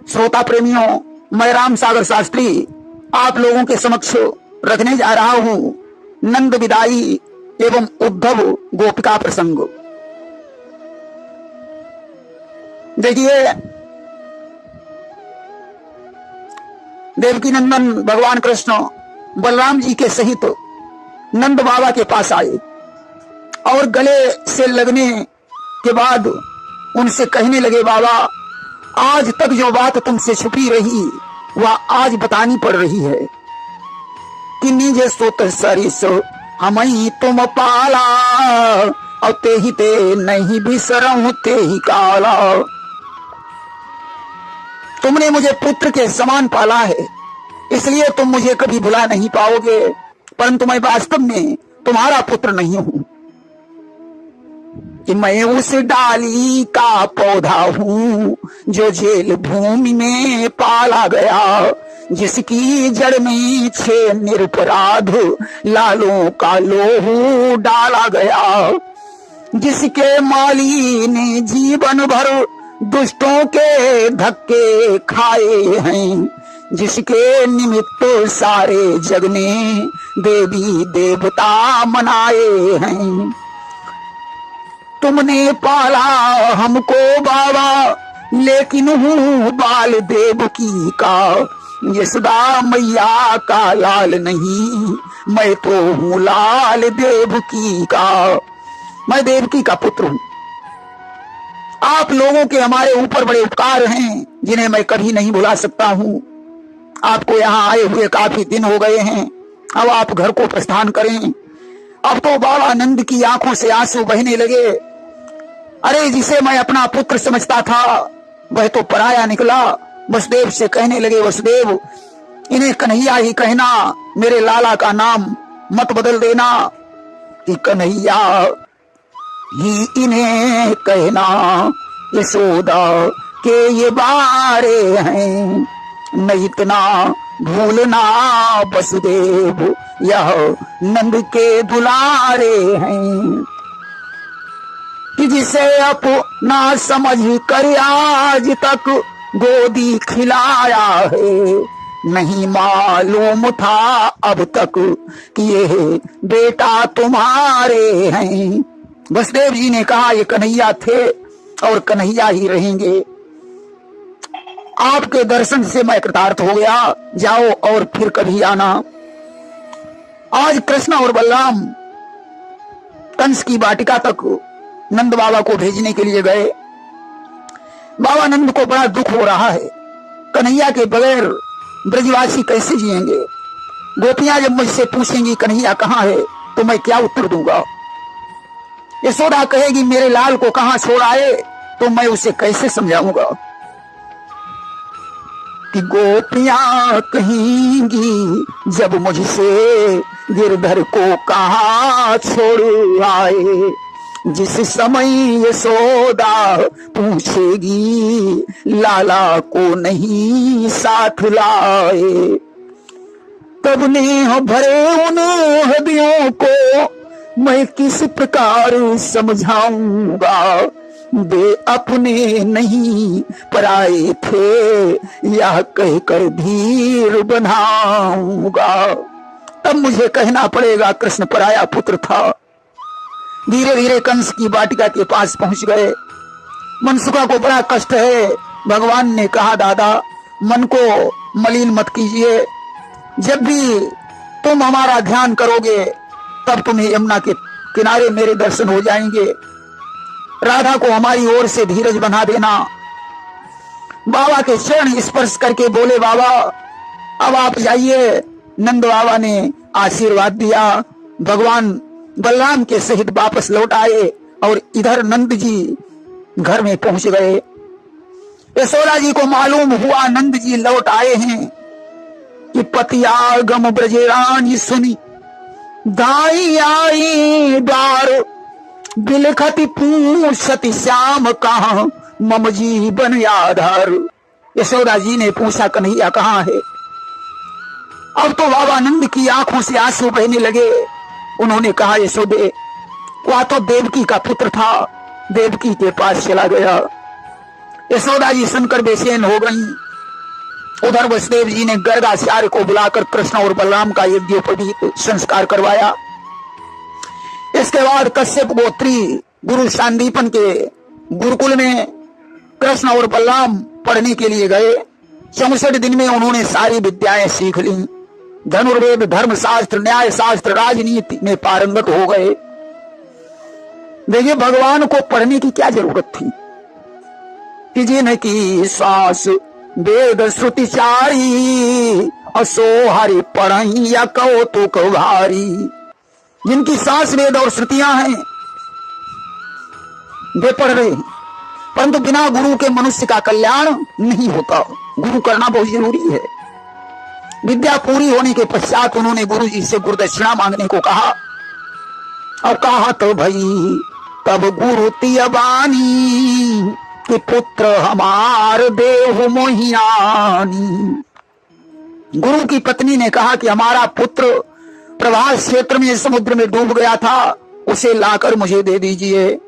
श्रोता प्रेमियों, मैं राम सागर शास्त्री आप लोगों के समक्ष रखने जा रहा हूं नंद विदाई एवं उद्धव गोपिका प्रसंग। देखिए, देवकी नंदन भगवान कृष्ण बलराम जी के सहित नंद बाबा के पास आए और गले से लगने के बाद उनसे कहने लगे, बाबा आज तक जो बात तुमसे छुपी रही वह आज बतानी पड़ रही है कि निज सोत सरिस हमई तुम पाला और ते ही ते नहीं बिसरऊं ते ही काला। तुमने मुझे पुत्र के समान पाला है, इसलिए तुम मुझे कभी भुला नहीं पाओगे, परंतु मैं वास्तव में तुम्हारा पुत्र नहीं हूं कि मैं उस डाली का पौधा हूं जो जेल भूमि में पाला गया, जिसकी जड़ में 6 निरपराध लालों का लोहू डाला गया, जिसके माली ने जीवन भर दुष्टों के धक्के खाए हैं, जिसके निमित्त सारे जग ने देवी देवता मनाए हैं। तुमने पाला हमको बाबा, लेकिन हूँ बाल देवकी का, यशोदा मैया का लाल नहीं, मैं तो हूँ लाल देवकी का। मैं देवकी का पुत्र हूँ। आप लोगों के हमारे ऊपर बड़े उपकार हैं जिन्हें मैं कभी नहीं भुला सकता हूँ। आपको यहाँ आए हुए काफी दिन हो गए हैं, अब आप घर को प्रस्थान करें। अब तो बाबा नंद की आंखों से आंसू बहने लगे। अरे, जिसे मैं अपना पुत्र समझता था वह तो पराया निकला। वसुदेव से कहने लगे, वसुदेव इन्हें कन्हैया ही कहना, मेरे लाला का नाम मत बदल देना, कि कन्हैया ही इन्हें कहना, यशोदा के ये बारे हैं, नहीं इतना भूलना वसुदेव, यह नंद के दुलारे हैं, कि जिसे अपना समझ कर आज तक गोदी खिलाया है, नहीं मालूम था अब तक कि ये बेटा तुम्हारे हैं। वसुदेव जी ने कहा, ये कन्हैया थे और कन्हैया ही रहेंगे। आपके दर्शन से मैं कृतार्थ हो गया, जाओ और फिर कभी आना। आज कृष्ण और बलराम कंस की वाटिका तक नंद बाबा को भेजने के लिए गए। बाबा नंद को बड़ा दुख हो रहा है, कन्हैया के बगैर ब्रजवासी कैसे जिएंगे। गोपियां जब मुझसे पूछेंगी कन्हैया कहाँ है, तो मैं क्या उत्तर दूंगा। यशोदा कहेगी मेरे लाल को कहाँ छोड़ आए, तो मैं उसे कैसे समझाऊंगा। कि गोपियां कहेंगी जब मुझसे गिरधर को कहाँ छोड़ आए, जिस समय यशोदा पूछेगी लाला को नहीं साथ लाए, तब नेह भरे उन हृदयों को मैं किस प्रकार समझाऊंगा। वे अपने नहीं पराए थे, यह कहकर धीर बनाऊंगा। तब मुझे कहना पड़ेगा कृष्ण पराया पुत्र था। धीरे धीरे कंस की वाटिका के पास पहुंच गए। मनसुखा को बड़ा कष्ट है। भगवान ने कहा, दादा मन को मलिन मत कीजिए, जब भी तुम हमारा ध्यान करोगे तब तुम्हें यमुना के किनारे मेरे दर्शन हो जाएंगे। राधा को हमारी ओर से धीरज बना देना। बाबा के चरण स्पर्श करके बोले, बाबा अब आप जाइए। नंद बाबा ने आशीर्वाद दिया। भगवान बलराम के सहित वापस लौट आए और इधर नंद जी घर में पहुंच गए। यशोदा जी को मालूम हुआ नंद जी लौट आए हैं कि पतियागम ब्रजेरानी सुनी, दाई आई द्वार बिलखति पूछति श्याम कहाँ, मम जीवन आधार। यशोदा जी ने पूछा कन्हैया कहाँ है। अब तो बाबा नंद की आंखों से आंसू बहने लगे। उन्होंने कहा, यशोदे वह तो देवकी का पुत्र था, देवकी के पास चला गया। यशोदा जी सुनकर बेचैन हो गई। उधर वसुदेव जी ने गर्गाचार्य को बुलाकर कृष्ण और बलराम का यज्ञोपवीत संस्कार करवाया। इसके बाद कश्यप गोत्री गुरु सांदीपन के गुरुकुल में कृष्ण और बलराम पढ़ने के लिए गए। 64 दिन में उन्होंने सारी विद्याएं सीख ली। धनुर्वेद, धर्मशास्त्र, न्याय शास्त्र, राजनीति में पारंगत हो गए। देखिए, भगवान को पढ़ने की क्या जरूरत थी कि जिनकी श्वास वेद श्रुति चारी, असो हरि पढ़ई या कौतुक भारी। जिनकी सांस वेद और श्रुतियां हैं वे पढ़ रहे हैं, परंतु बिना गुरु के मनुष्य का कल्याण नहीं होता। गुरु करना बहुत जरूरी है। विद्या पूरी होने के पश्चात उन्होंने गुरु जी से गुरुदक्षिणा मांगने को कहा। और कहा तो भाई तब गुरु तियबानी कि पुत्र हमार देहु मोहियानी। गुरु की पत्नी ने कहा कि हमारा पुत्र प्रभास क्षेत्र में समुद्र में डूब गया था, उसे लाकर मुझे दे दीजिए।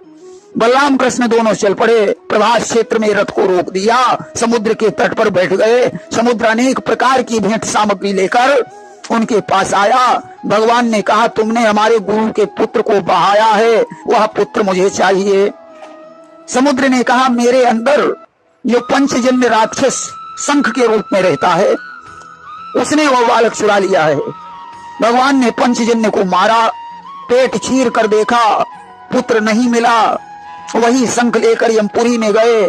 बलराम कृष्ण दोनों चल पड़े। प्रभास क्षेत्र में रथ को रोक दिया, समुद्र के तट पर बैठ गए। समुद्र अनेक प्रकार की भेंट सामग्री लेकर उनके पास आया। भगवान ने कहा, तुमने हमारे गुरु के पुत्र को बहाया है, वह पुत्र मुझे चाहिए। समुद्र ने कहा, मेरे अंदर जो पंचजन्य राक्षस शंख के रूप में रहता है, उसने वह बालक चुरा लिया है। भगवान ने पंचजन्य को मारा, पेट चीर कर देखा, पुत्र नहीं मिला। वही शंख लेकर यमपुरी में गए,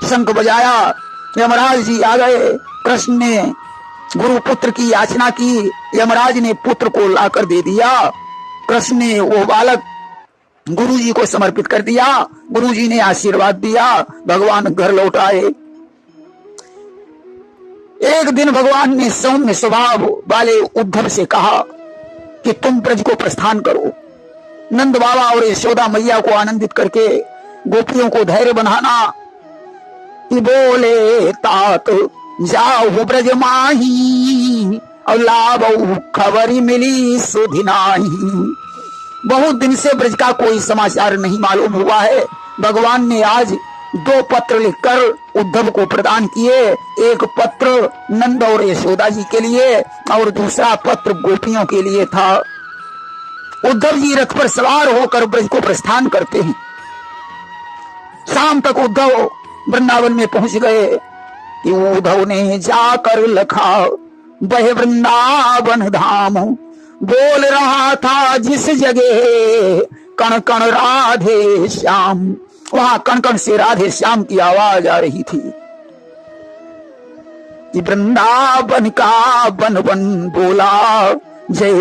शंख बजाया, यमराज जी आ गए। कृष्ण ने गुरु पुत्र की याचना की, यमराज ने पुत्र को लाकर दे दिया। कृष्ण ने वो बालक गुरु जी को समर्पित कर दिया। गुरु जी ने आशीर्वाद दिया, भगवान घर लौट आए। एक दिन भगवान ने सौम्य स्वभाव वाले उद्धव से कहा कि तुम ब्रज को प्रस्थान करो। नंद बाबा और यशोदा मैया को आनंदित करके गोपियों को धैर्य बनाना कि बोले तात जाओ ब्रज माही, और लाभो खबरी मिली सुधि नाही। बहुत दिन से ब्रज का कोई समाचार नहीं मालूम हुआ है। भगवान ने आज 2 पत्र लिखकर उद्धव को प्रदान किए। एक पत्र नंद और यशोदा जी के लिए और दूसरा पत्र गोपियों के लिए था। उद्धव जी रथ पर सवार होकर ब्रज को प्रस्थान करते हैं। शाम तक उद्धव वृंदावन में पहुंच गए कि उद्धव ने जाकर लखा वह वृंदावन धाम, बोल रहा था जिस जगह कण कण राधे श्याम। वहां कण कण से राधे श्याम की आवाज आ रही थी। वृंदावन का बन बन बोला, जय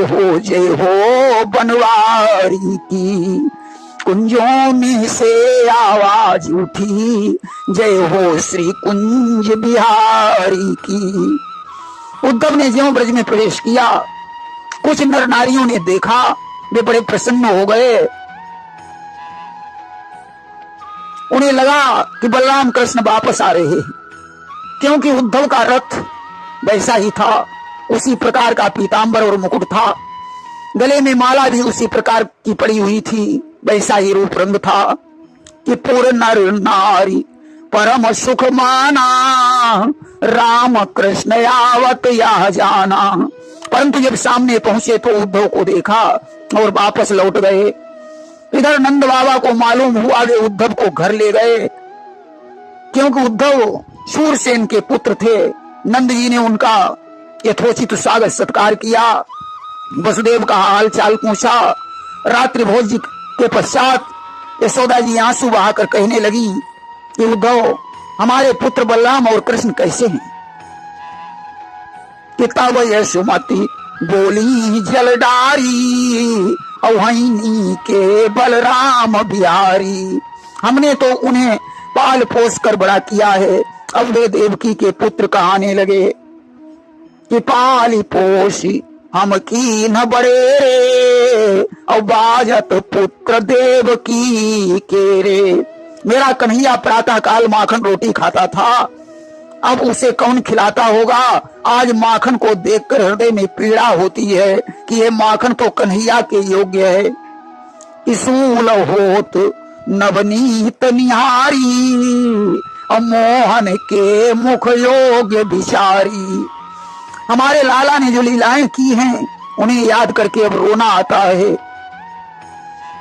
हो बनवारी की। कुंजों में से आवाज उठी, जय हो श्री कुंज बिहारी की। उद्धव ने ज्यों ब्रज में प्रवेश किया, कुछ नर नारियों ने देखा, वे बड़े प्रसन्न हो गए। उन्हें लगा कि बलराम कृष्ण वापस आ रहे हैं, क्योंकि उद्धव का रथ वैसा ही था, उसी प्रकार का पीतांबर और मुकुट था। गले में माला भी उसी प्रकार की पड़ी हुई थी, वैसा ही रूप रंग था कि पूर्ण नर नारी परम सुख माना, राम कृष्ण आवत या जाना। परंतु जब सामने पहुंचे तो उद्धव को देखा और वापस लौट गए। इधर नंद बाबा को मालूम हुआ कि उद्धव को घर ले गए, क्योंकि उद्धव शूरसेन के पुत्र थे। नंद जी ने उनका यथोचित स्वागत सत्कार किया, वसुदेव का हाल चाल पूछा। रात्रि भोज के पश्चात यशोदा जी आंसू बहाकर कहने लगी कि उद्धव, हमारे पुत्र बलराम और कृष्ण कैसे हैं? तब यशोमती बोली जलडारी, अवहिनी के बलराम बिहारी। हमने तो उन्हें पाल पोस कर बड़ा किया है, अब वे देवकी के पुत्र कहाने लगे कि पाली पोसी हम की न बड़े रे, और बाजत पुत्र देवकी के रे। मेरा कन्हैया प्रातः काल माखन रोटी खाता था, अब उसे कौन खिलाता होगा? आज माखन को देखकर हृदय में पीड़ा होती है कि यह माखन तो कन्हैया के योग्य है। इसूल होत नवनीत निहारी, मोहन के मुख योग्य विचारी। हमारे लाला ने जो लीलाएं की हैं उन्हें याद करके अब रोना आता है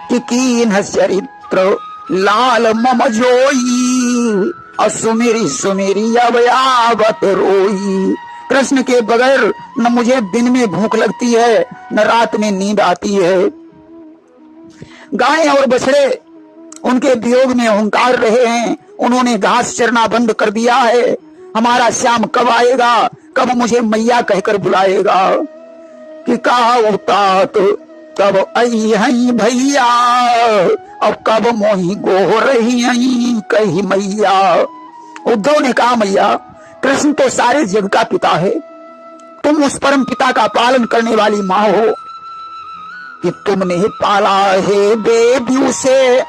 कि कीन चरित्र लाल मम जोई, असुमेरी सुमेरी अब आवत रोई। कृष्ण के बगैर न मुझे दिन में भूख लगती है न रात में नींद आती है। गायें और बछड़े उनके वियोग में हुंकार रहे हैं, उन्होंने घास चरना बंद कर दिया है। हमारा श्याम कब आएगा, कब मुझे मैया कहकर बुलाएगा। कि कहा तात कब आई हई भैया, अब कब मोही गो रही हई कही मैया। उद्धव ने कहा मैया कृष्ण तो सारे जग का पिता है, तुम उस परम पिता का पालन करने वाली माँ हो कि तुमने पाला है बेबी से,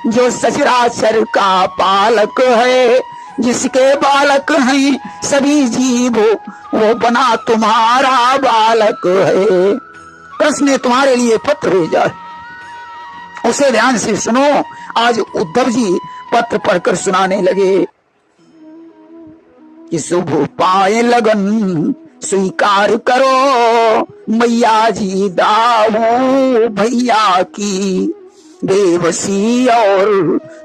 जो सचराचर का पालक है। जिसके बालक हैं सभी जीव, वो बना तुम्हारा बालक है। कृष्ण ने तुम्हारे लिए पत्र भेजा है, उसे ध्यान से सुनो। आज उद्धव जी पत्र पढ़कर सुनाने लगे कि शुभ पाए लगन स्वीकार करो, मैया जी दाऊ भैया की। बेबसी और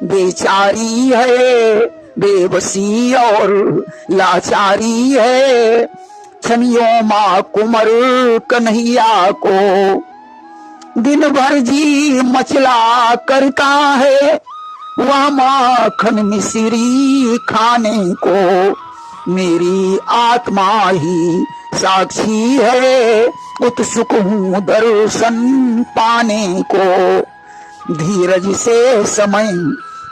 बेचारी है, बेबसी और लाचारी है। छनियो माँ कुंवर कन्हैया को, दिन भर जी मचला करता है, वह माखन मिश्री खाने को। मेरी आत्मा ही साक्षी है, उत्सुक हूँ दर्शन पाने को। धीरज से समय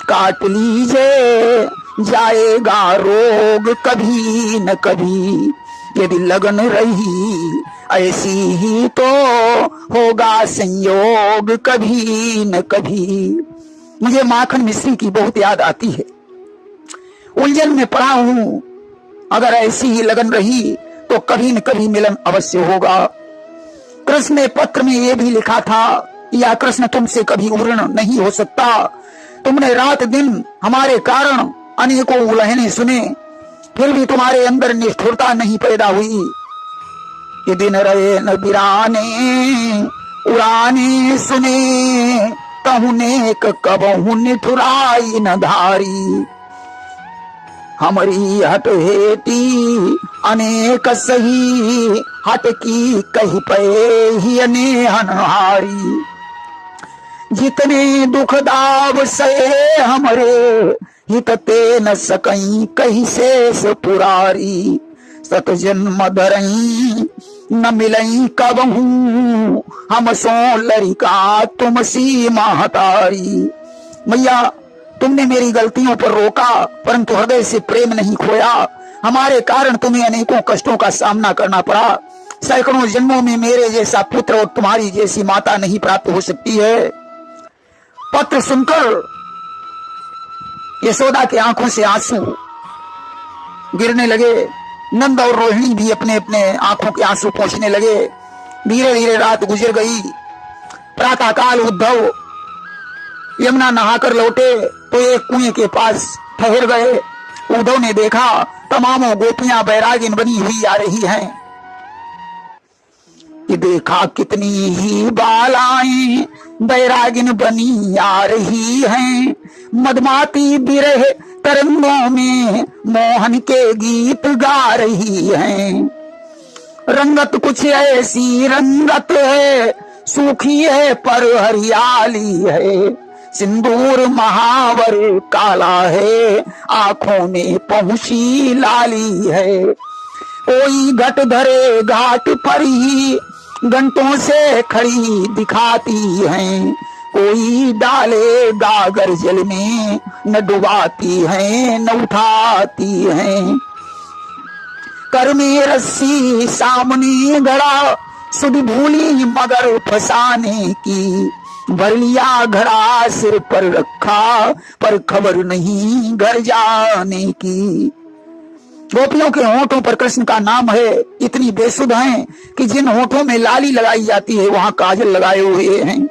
काट लीजिए, जाएगा रोग कभी न कभी। यदि लगन रही ऐसी ही तो होगा संयोग कभी न कभी। मुझे माखन मिश्री की बहुत याद आती है, उलझन में पड़ा हूं। अगर ऐसी ही लगन रही तो कभी न कभी मिलन अवश्य होगा। कृष्ण ने पत्र में यह भी लिखा था, या कृष्ण तुमसे कभी उड़न नहीं हो सकता। तुमने रात दिन हमारे कारण अनेकों उलहने सुने, फिर भी तुम्हारे अंदर निष्ठुरता नहीं पैदा हुई। कि दिन रहे न बिराने उड़ाने सुने, तहुने कबहु निठुराई न धारी। हमारी हट हेटी अनेक सही, हट की कही पे ही अनेहनहारी। जितने दुख दाव सहे हमरे, हित ते न सकई कही शेष पुरारी। सत जन्म धरई न मिलई कबहू, हम सो लड़का तुम सी महतारी। मैया तुमने मेरी गलतियों पर रोका, परंतु हृदय से प्रेम नहीं खोया। हमारे कारण तुम्हें अनेकों कष्टों का सामना करना पड़ा। सैकड़ों जन्मों में मेरे जैसा पुत्र और तुम्हारी जैसी माता नहीं प्राप्त हो सकती है। पत्र सुनकर यशोदा की आंखों से आंसू गिरने लगे। नंद और रोहिणी भी अपने अपने आंखों के आंसू पोंछने लगे। धीरे धीरे रात गुजर गई। प्रातः काल उद्धव यमुना नहाकर लौटे तो एक कुएं के पास ठहर गए। उद्धव ने देखा तमामों गोपियां बैरागिन बनी हुई आ रही हैं। कि देखा कितनी ही बालाएं बैरागिन बनी आ रही हैं। मदमाती बिरह तरंगों में मोहन के गीत गा रही हैं। रंगत कुछ ऐसी रंगत है, सूखी है पर हरियाली है। सिंदूर महावर काला है, आंखों में पहुंची लाली है। कोई घट धरे घाट पर ही घंटों से खड़ी दिखाती हैं। कोई डाले गागर जल में न डुबाती हैं न उठाती हैं। कर में रस्सी सामने गड़ा, सुध भूली मगर फसाने की। भर लिया घड़ा सिर पर रखा, पर खबर नहीं घर जाने की। गोपियों के होठों पर कृष्ण का नाम है। इतनी बेसुध हैं कि जिन होठों में लाली लगाई जाती है वहां काजल लगाए हुए हैं।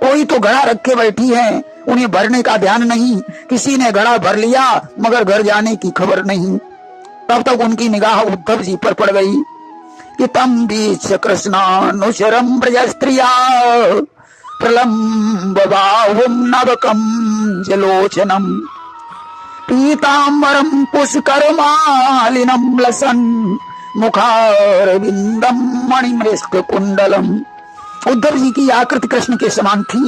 कोई तो घड़ा रखे बैठी है, उन्हें भरने का ध्यान नहीं। किसी ने घड़ा भर लिया मगर घर जाने की खबर नहीं। तब तक उनकी निगाह उद्धव जी पर पड़ गई कि तम बीच कृष्णानुचरम ब्रज स्त्रिया प्रलम्ब बाहुम नवकम जलोचनम पीतांबरम पुष्कर मालिनम लसन मुखारविंदम मणिमृष्क कुंडलम। उद्धव जी की आकृति कृष्ण के समान थी,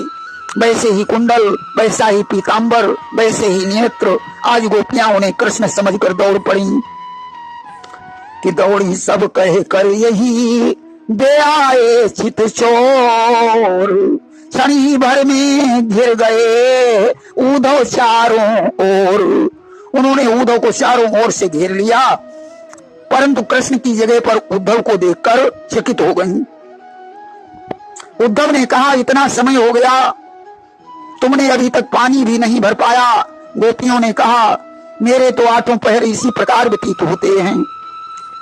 वैसे ही कुंडल, वैसा ही पीतांबर, वैसे ही नेत्र। आज गोपियां उन्हें कृष्ण समझकर दौड़ पड़ी कि दौड़ी सब कह कर यही दे आए चित चोर। क्षणी भर में घिर गए उद्धव चारों ओर। उन्होंने उद्धव को चारों ओर से घेर लिया, परंतु कृष्ण की जगह पर उद्धव को देखकर चकित हो गई। उद्धव ने कहा, इतना समय हो गया, तुमने अभी तक पानी भी नहीं भर पाया। गोपियों ने कहा, मेरे तो 8 पहर इसी प्रकार व्यतीत होते हैं,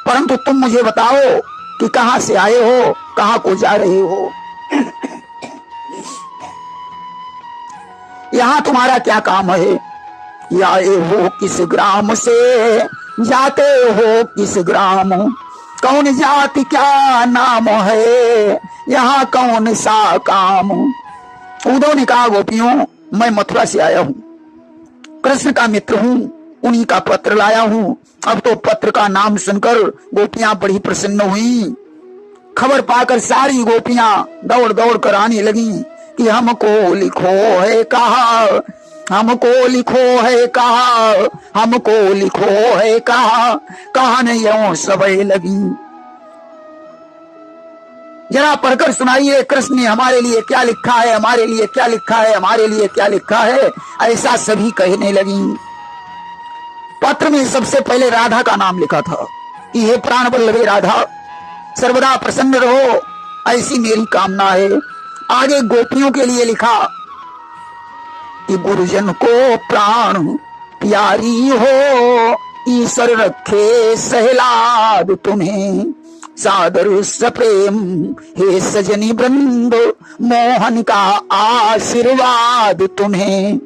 परंतु तुम मुझे बताओ कि कहां से आए हो, कहां को जा रहे हो, यहां तुम्हारा क्या काम है? आए हो किस ग्राम से, जाते हो किस ग्राम, कौन जाति क्या नाम है, यहाँ कौन सा काम। उद्धव ने कहा, गोपियों, मैं मथुरा से आया हूँ, कृष्ण का मित्र हूँ, उन्हीं का पत्र लाया हूँ। अब तो पत्र का नाम सुनकर गोपियां बड़ी प्रसन्न हुई। खबर पाकर सारी गोपियां दौड़ दौड़ कर आने लगी कि हमको लिखो है कहा, हमको लिखो है कहा, हमको लिखो है कहा, कहानी यूं सबे लगी। जरा पढ़कर सुनाइए, कृष्ण ने हमारे लिए क्या लिखा है, हमारे लिए क्या लिखा है, हमारे लिए क्या लिखा है। ऐसा सभी कहने लगी। पत्र में सबसे पहले राधा का नाम लिखा था कि हे प्राण वल्लभे राधा, सर्वदा प्रसन्न रहो, ऐसी मेरी कामना है। आगे गोपियों के लिए लिखा कि गुरुजन को प्राण प्यारी हो, ईश्वर रखे सहलाद तुम्हें, सादर सप्रेम हे सजनी वृंद, मोहन का आशीर्वाद तुम्हें।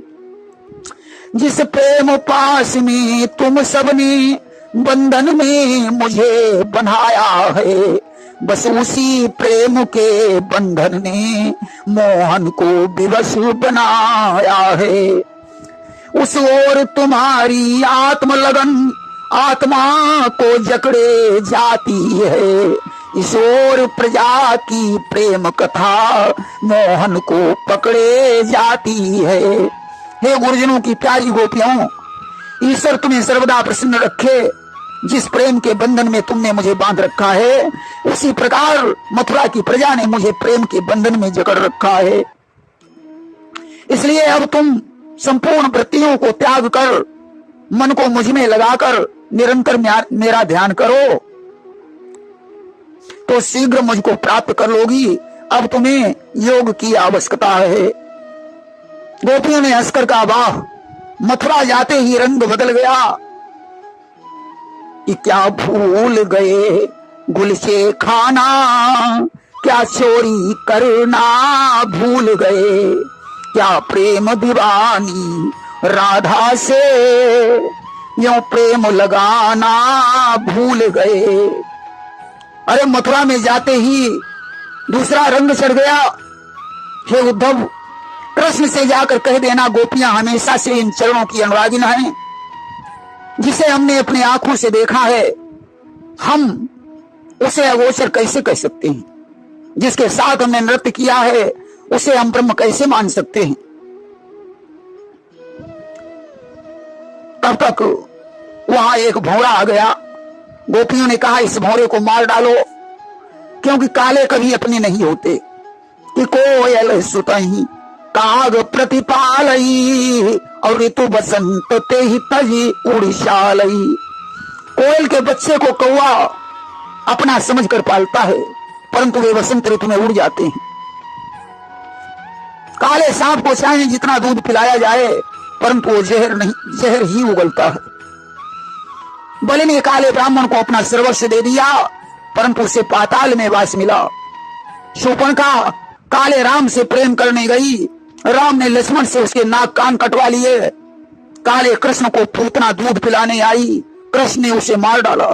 जिस प्रेम पास में तुम सबने बंधन में मुझे बंधाया है, बस उसी प्रेम के बंधन ने मोहन को विवश बनाया है। उस ओर तुम्हारी आत्म लगन आत्मा को जकड़े जाती है, इस ओर प्रजा की प्रेम कथा मोहन को पकड़े जाती है। हे गुरुजनों की प्यारी गोपियों, ईश्वर तुम्हें सर्वदा प्रसन्न रखे। जिस प्रेम के बंधन में तुमने मुझे बांध रखा है, उसी प्रकार मथुरा की प्रजा ने मुझे प्रेम के बंधन में जकड़ रखा है। इसलिए अब तुम संपूर्ण वृत्तियों को त्याग कर मन को मुझ में लगाकर निरंतर मेरा ध्यान करो तो शीघ्र मुझको प्राप्त कर लोगी। अब तुम्हें योग की आवश्यकता है। गोपियों ने हंसकर कहा, वाह, मथुरा जाते ही रंग बदल गया कि क्या भूल गए गुलशे खाना, क्या चोरी करना भूल गए, क्या प्रेम दीवानी राधा से यूं प्रेम लगाना भूल गए। अरे मथुरा में जाते ही दूसरा रंग चढ़ गया। हे उद्धव, कृष्ण से जाकर कह देना, गोपियां हमेशा से इन चरणों की अनुरागिन हैं। जिसे हमने अपनी आंखों से देखा है, हम उसे अगोचर कैसे कह सकते हैं? जिसके साथ हमने नृत्य किया है, उसे हम ब्रह्म कैसे मान सकते हैं? तब तक वहां एक भौरा आ गया। गोपियों ने कहा, इस भौरे को मार डालो, क्योंकि काले कभी अपने नहीं होते। कि कोयल सुतही काग प्रतिपालई, और ऋतु बसंत ते ही तजी उड़ीसालई। कोयल के बच्चे को कौवा अपना समझ कर पालता है, परंतु वे बसंत ऋतु में उड़ जाते हैं। काले सांप को चाहे जितना दूध पिलाया जाए, परंतु वो जहर ही उगलता है। बलि ने काले ब्राह्मण को अपना सर्वस्व दे दिया, परंतु उसे पाताल में वास मिला। शूर्पणखा काले राम से प्रेम करने गई, राम ने लक्ष्मण से उसके नाक कान कटवा लिए। काले कृष्ण को पूतना दूध पिलाने आई, कृष्ण ने उसे मार डाला।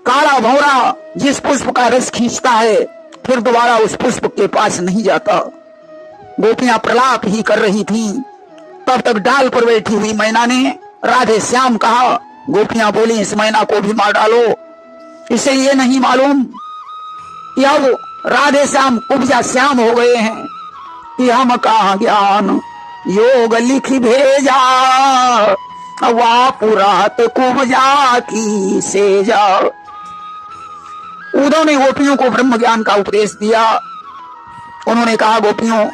काला भौरा जिस पुष्प का रस खींचता है फिर दोबारा उस पुष्प के पास नहीं जाता। गोपियां प्रलाप ही कर रही थीं। तब तक डाल पर बैठी हुई मैना ने राधे श्याम कहा। गोपियां बोली, इस मैना को भी मार डालो। इसे ये नहीं मालूम कि अब राधे श्याम उपजा श्याम हो गए हैं कि हम कहा ज्ञान योग लिख भेजा, वा पुरात कुबजा की सेजा। उद्धव ने गोपियों को ब्रह्म ज्ञान का उपदेश दिया। उन्होंने कहा, गोपियों,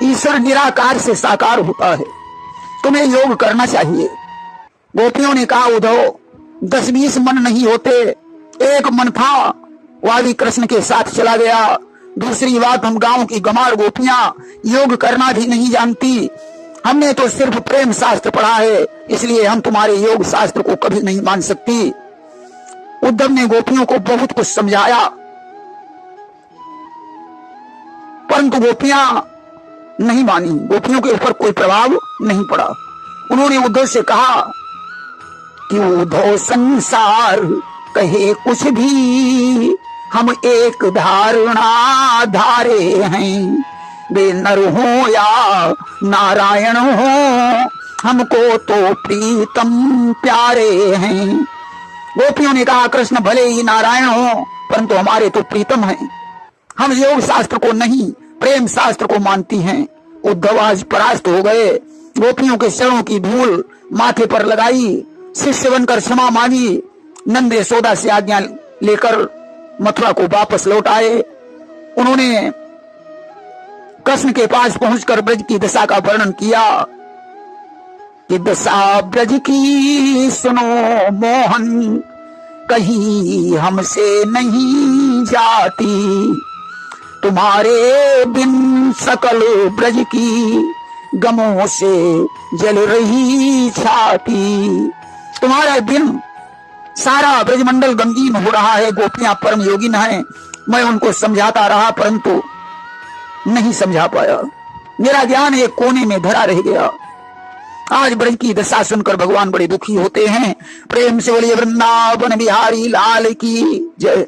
ईश्वर निराकार से साकार होता है, तुम्हें योग करना चाहिए। गोपियों ने कहा, उद्धव 10-20 मन नहीं होते, एक मन था, वह भी कृष्ण के साथ चला गया। दूसरी बात, हम गांव की गमार गोपियां योग करना भी नहीं जानती, हमने तो सिर्फ प्रेम शास्त्र पढ़ा है, इसलिए हम तुम्हारे योग शास्त्र को कभी नहीं मान सकती। उद्धव ने गोपियों को बहुत कुछ समझाया, परंतु गोपियां नहीं मानी। गोपियों के ऊपर कोई प्रभाव नहीं पड़ा। उन्होंने उद्धव से कहा कि उद्धव, संसार कहे कुछ भी, हम एक धारणा धारे हैं, वे नर हो या नारायण हो, हमको तो प्रीतम प्यारे हैं। गोपियों ने कहा, कृष्ण भले ही नारायण हो परंतु हमारे तो प्रीतम हैं, हम योग शास्त्र को नहीं प्रेम शास्त्र को मानती हैं। उद्धव आज परास्त हो गए। गोपियों के चरणों की धूल माथे पर लगाई, शिष्य बनकर क्षमा मांगी। नंद यशोदा से आज्ञा लेकर मथुरा को वापस लौट आए। उन्होंने कृष्ण के पास पहुंचकर ब्रज की दशा का वर्णन किया कि दशा ब्रज की सुनो मोहन, कहीं हमसे नहीं जाती, तुम्हारे बिन सकल ब्रज की गमों से जल रही छाती। तुम्हारे बिन सारा ब्रजमंडल गमगीन हो रहा है। गोपियां परम योगिन हैं। मैं उनको समझाता रहा परंतु नहीं समझा पाया, मेरा ज्ञान एक कोने में धरा रह गया। आज ब्रज की दशा सुनकर भगवान बड़े दुखी होते हैं। प्रेम से बोलिए वृंदावन बिहारी लाल की जय।